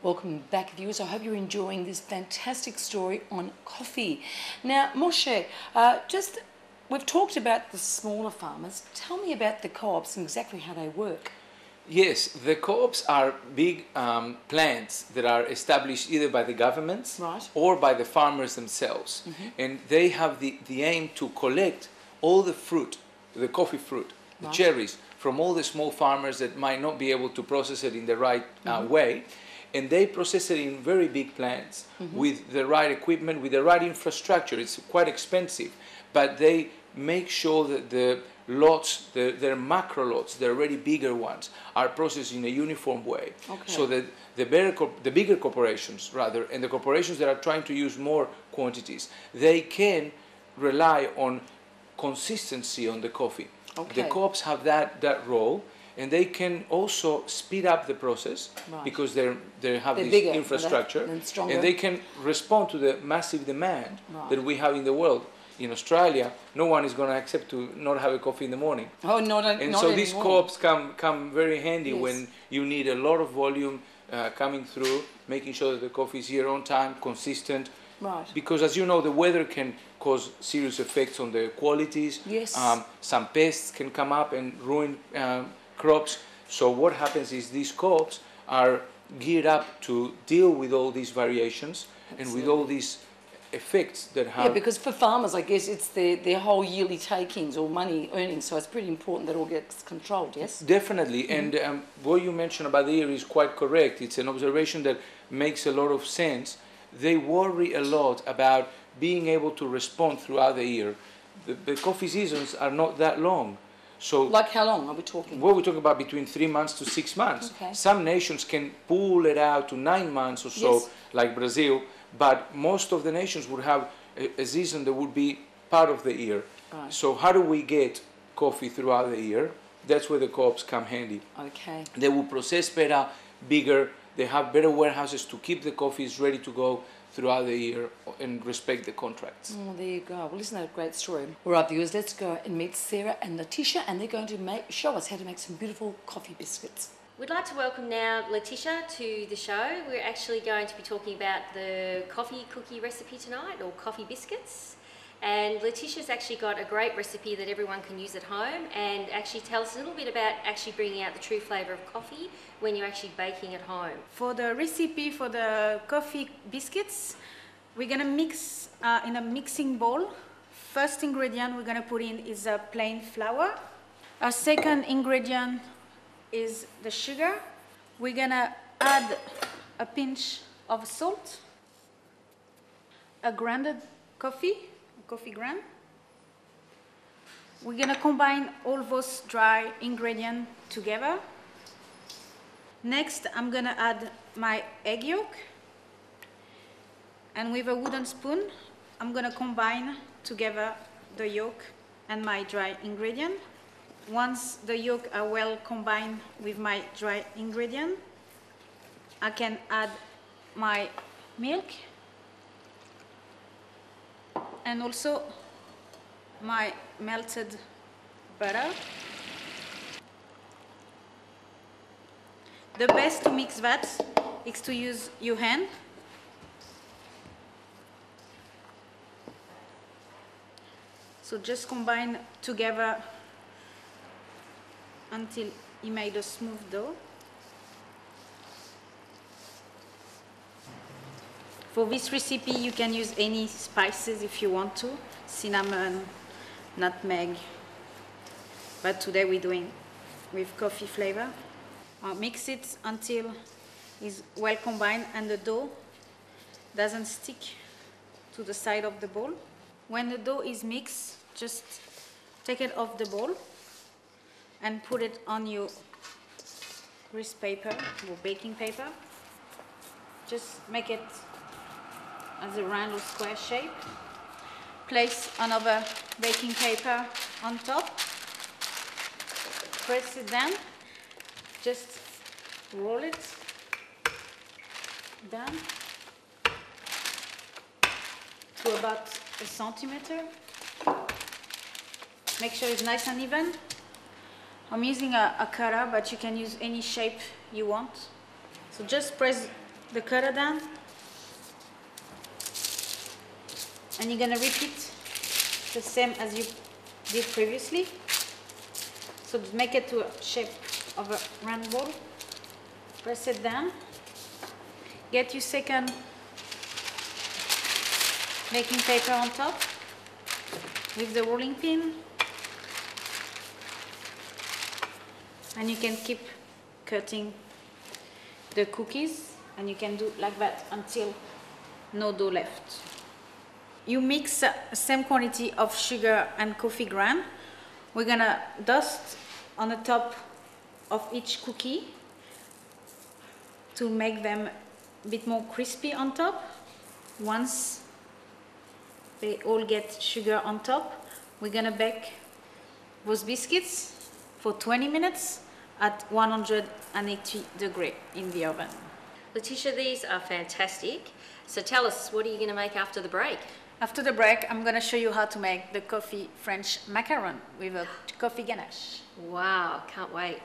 Welcome back, viewers. I hope you're enjoying this fantastic story on coffee. Now, Moshe, we've talked about the smaller farmers. Tell me about the co-ops and exactly how they work. Yes, the co-ops are big plants that are established either by the governments or by the farmers themselves. And they have the aim to collect all the fruit, the coffee fruit, the cherries, from all the small farmers that might not be able to process it in the right way. And they process it in very big plants with the right equipment, with the right infrastructure. It's quite expensive, but they make sure that the lots, their macro lots, the already bigger ones, are processed in a uniform way. So that the bigger corporations, rather, and the corporations that are trying to use more quantities, they can rely on consistency on the coffee. The co-ops have that role. And they can also speed up the process because they have this bigger infrastructure, and they can respond to the massive demand that we have in the world. In Australia, no one is going to accept to not have a coffee in the morning. And so these co-ops come very handy when you need a lot of volume coming through, making sure that the coffee is here on time, consistent. Because as you know, the weather can cause serious effects on the qualities. Some pests can come up and ruin crops. So what happens is these co-ops are geared up to deal with all these variations and with all these effects that have... Yeah, because for farmers, I guess it's their whole yearly takings or money earnings, so it's pretty important that all gets controlled, yes? Definitely, and what you mentioned about the year is quite correct. It's an observation that makes a lot of sense. They worry a lot about being able to respond throughout the year. The coffee seasons are not that long. So, like how long are we talking? Well, we're talking about between 3 months to 6 months. Some nations can pull it out to 9 months or so, like Brazil, but most of the nations would have a season that would be part of the year. So how do we get coffee throughout the year? That's where the co-ops come handy. They will process better, bigger, they have better warehouses to keep the coffees ready to go throughout the year and respect the contracts. Oh, there you go. Well, isn't that a great story? All right, viewers, let's go and meet Sarah and Letitia, and they're going to show us how to make some beautiful coffee biscuits. We'd like to welcome now Letitia to the show. We're actually going to be talking about the coffee cookie recipe tonight, or coffee biscuits. And Letitia's actually got a great recipe that everyone can use at home, and actually tell us a little bit about actually bringing out the true flavour of coffee when you're actually baking at home. For the recipe for the coffee biscuits, we're going to mix in a mixing bowl. First ingredient we're going to put in is a plain flour. Our second ingredient is the sugar. We're going to add a pinch of salt, a grounded coffee ground. We're going to combine all those dry ingredients together. Next, I'm going to add my egg yolk, and with a wooden spoon, I'm going to combine together the yolk and my dry ingredient. Once the yolk are well combined with my dry ingredient, I can add my milk and also my melted butter. The best to mix that is to use your hand. So just combine together until you made a smooth dough. For this recipe, you can use any spices if you want to, cinnamon, nutmeg, but today we're doing with coffee flavor. Mix it until it's well combined and the dough doesn't stick to the side of the bowl. When the dough is mixed, just take it off the bowl and put it on your grease paper or baking paper. Just make it as a round or square shape. Place another baking paper on top. Press it down. Just roll it down to about a centimeter. Make sure it's nice and even. I'm using a cutter, but you can use any shape you want. So just press the cutter down. And you're gonna repeat the same as you did previously. So make it to a shape of a round ball. Press it down. Get your second baking paper on top with the rolling pin. And you can keep cutting the cookies, and you can do like that until no dough left. You mix same quantity of sugar and coffee ground. We're gonna dust on the top of each cookie to make them a bit more crispy on top. Once they all get sugar on top, we're gonna bake those biscuits for 20 minutes at 180 degrees in the oven. Letitia, these are fantastic. So tell us, what are you going to make after the break? After the break, I'm going to show you how to make the coffee French macaron with a coffee ganache. Wow, can't wait.